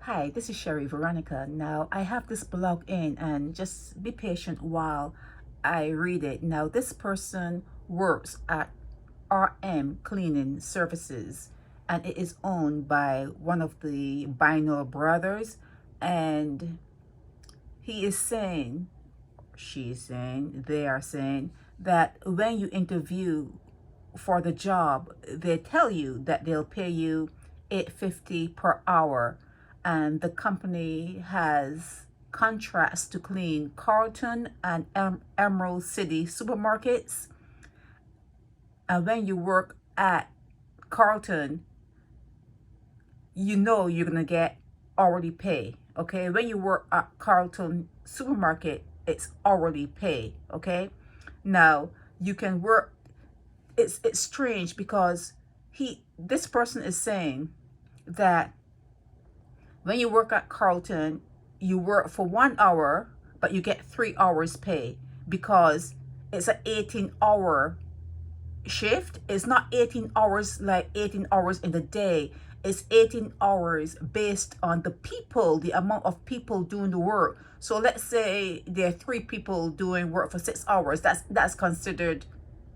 Hi, this is Sherry Veronica. Now, I have this blog in, and just be patient while I read it. Now, this person works at RM Cleaning Services, and it is owned by one of the Bino brothers. And he is saying, she is saying, they are saying that when you interview for the job, they tell you that they'll pay you $8.50 per hour, and the company has contracts to clean Carlton and Emerald City supermarkets. And when you work at Carlton, you know you're gonna get hourly pay. Okay, when you work at Carlton supermarket, it's hourly pay. Okay, now you can work. It's strange because this person is saying that when you work at Carlton, you work for 1 hour, but you get 3 hours pay because it's an 18-hour shift. It's not 18 hours like 18 hours in the day. It's 18 hours based on the people, the amount of people doing the work. So let's say there are 3 people doing work for 6 hours. That's considered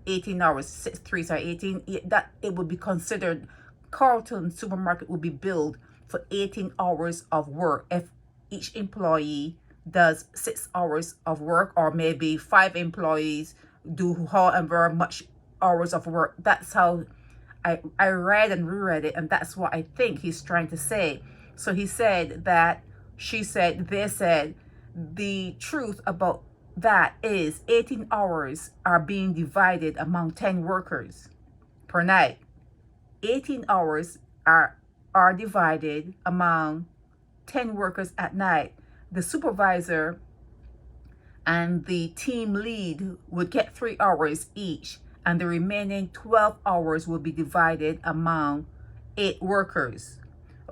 18 hours. 6 3s are 18. That it would be considered. Carlton supermarket would be billed for 18 hours of work if each employee does 6 hours of work, or maybe 5 employees do however much hours of work. That's how I read and reread it, and that's what I think he's trying to say. So he said that, she said, they said, the truth about that is 18 hours are being divided among 10 workers per night. 18 hours are divided among 10 workers at night. The supervisor and the team lead would get 3 hours each, and the remaining 12 hours will be divided among 8 workers.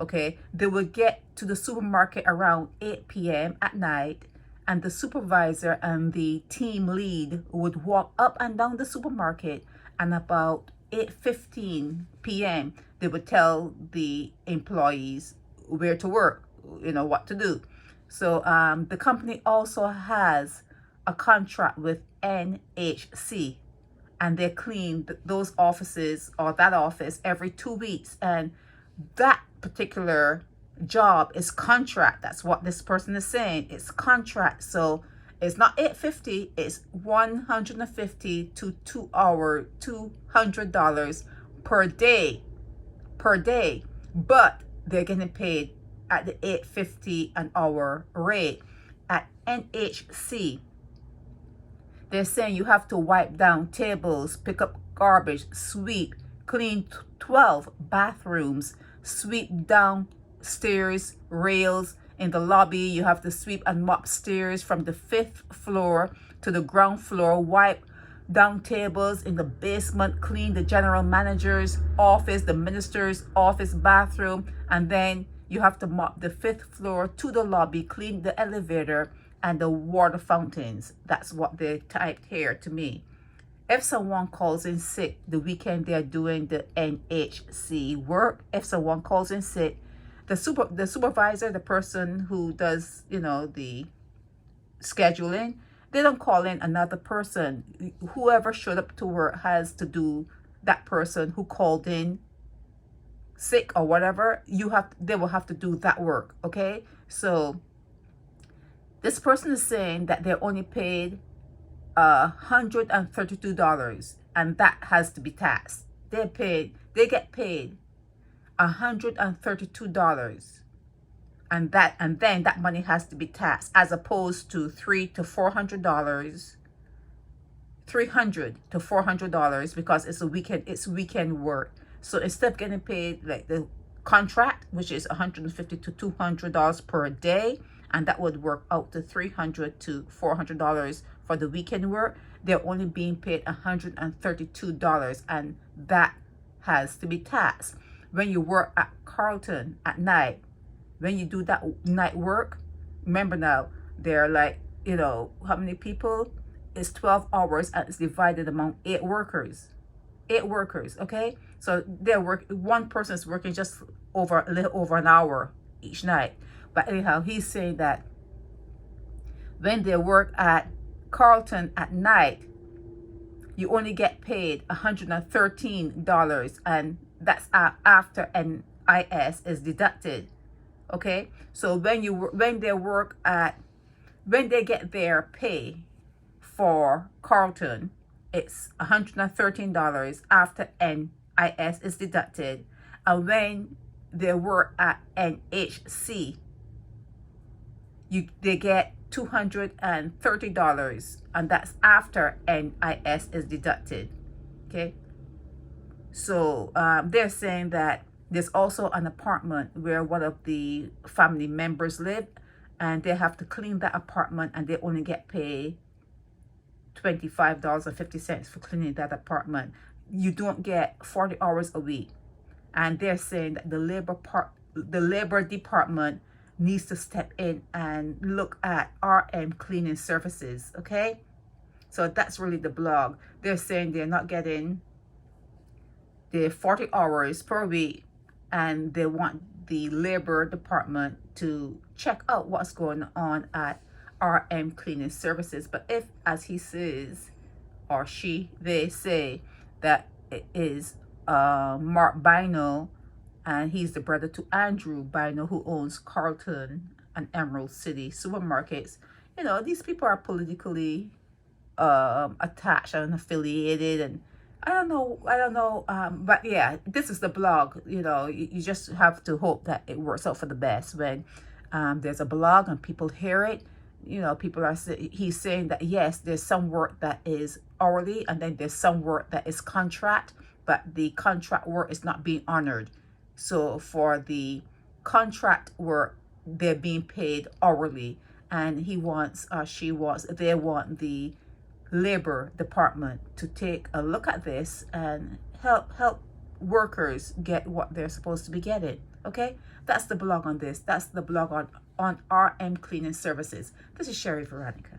Okay, they would get to the supermarket around 8 p.m. at night, and the supervisor and the team lead would walk up and down the supermarket, and about 8:15 p.m. they would tell the employees where to work, what to do. So the company also has a contract with NHC, and they clean those offices, or that office, every 2 weeks. And that particular job is contract. That's what this person is saying. It's contract. So it's not $8.50, it's $150 to $200 per day. But they're getting paid at the $8.50 an hour rate. At NHC, they're saying you have to wipe down tables, pick up garbage, sweep, clean 12 bathrooms, sweep down stairs, rails. In the lobby, you have to sweep and mop stairs from the 5th floor to the ground floor, wipe down tables in the basement, clean the general manager's office, the minister's office bathroom, and then you have to mop the 5th floor to the lobby, clean the elevator and the water fountains. That's what they typed here to me. If someone calls in sick the weekend they're doing the NHC work, if someone calls in sick, the supervisor, the person who does, the scheduling, they don't call in another person. Whoever showed up to work has to do that person who called in sick or whatever. They will have to do that work. Okay, so this person is saying that they're only paid $132, and that has to be taxed. They get paid $132, and then that money has to be taxed, as opposed to $300 to $400, because it's weekend work. So instead of getting paid like the contract, which is $150 to $200 per day, and that would work out to $300 to $400 for the weekend work, they're only being paid $132, and that has to be taxed. When you work at Carlton at night, when you do that night work, remember now, they're like, how many people? It's 12 hours, and it's divided among 8 workers. 8 workers, okay? So one person is working just a little over an hour each night. But anyhow, he's saying that when they work at Carlton at night, you only get paid $113, and that's after NIS is deducted. Okay, so when they get their pay for Carlton, it's $113 after NIS is deducted, and when they work at NHC, they get $230, and that's after NIS is deducted. Okay, so they're saying that there's also an apartment where one of the family members live, and they have to clean that apartment, and they only get paid $25.50 for cleaning that apartment. You don't get 40 hours a week, and they're saying that the labor department needs to step in and look at RM cleaning services. Okay, so that's really the blog. They're saying they're not getting the 40 hours per week, and they want the labor department to check out what's going on at RM cleaning services. But if, as he says, or they say that it is Mark Bino, and he's the brother to Andrew Bino, who owns Carlton and Emerald City supermarkets. You know, these people are politically attached and affiliated, and I don't know, but yeah, this is the blog. You know, you just have to hope that it works out for the best when there's a blog and people hear it. You know, he's saying that yes, there's some work that is hourly, and then there's some work that is contract, but the contract work is not being honored. So for the contract work, they're being paid hourly, and they want the labor department to take a look at this and help workers get what they're supposed to be getting. Okay, that's the blog on this. That's the blog on RM cleaning services. This is Sherry Veronica.